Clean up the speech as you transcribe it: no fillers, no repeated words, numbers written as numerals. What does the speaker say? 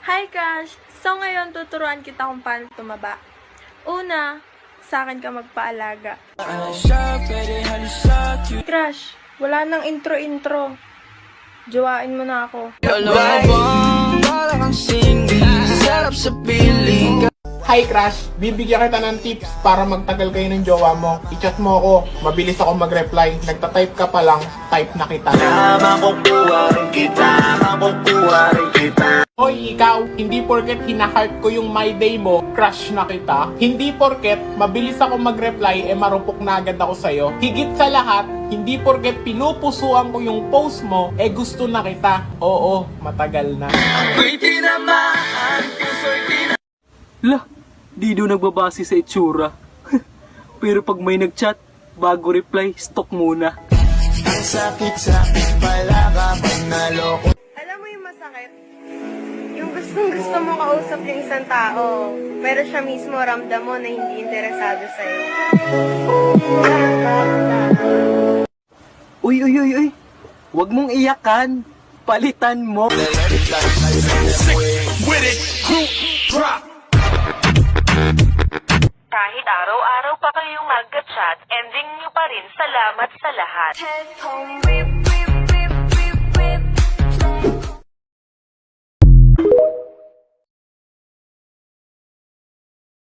Hi Crush! So ngayon tuturuan kita kung paano tumaba. Una, sa akin ka magpaalaga. Crush, wala nang intro-intro. Jowain mo na ako. Hi Crush, bibigyan kita ng tips para magtagal kayo ng jowa mo. I-chat mo ako, mabilis ako mag-reply. Nagta-type ka pa lang, type na kita. Hoy ikaw, hindi porket hina-heart ko yung my day mo, crush na kita. Hindi porket mabilis ako mag-reply, marupok na agad ako sa'yo. Higit sa lahat, hindi porket pinupusuan ko yung post mo, gusto na kita. Oo, matagal na. Lah, di daw nagbabase sa itsura. Pero pag may nagchat, bago reply, stop muna. Ang sakit-sakit pala kapag naloko. Alam mo yung masakit? Yung gustong-gusto mo kausap yung isang tao, pero siya mismo ramdam mo na hindi interesado sa'yo. Uy, huwag mong iyakan. Palitan mo. Kahit araw-araw pa kayong nag-chat, ending nyo pa rin salamat sa lahat.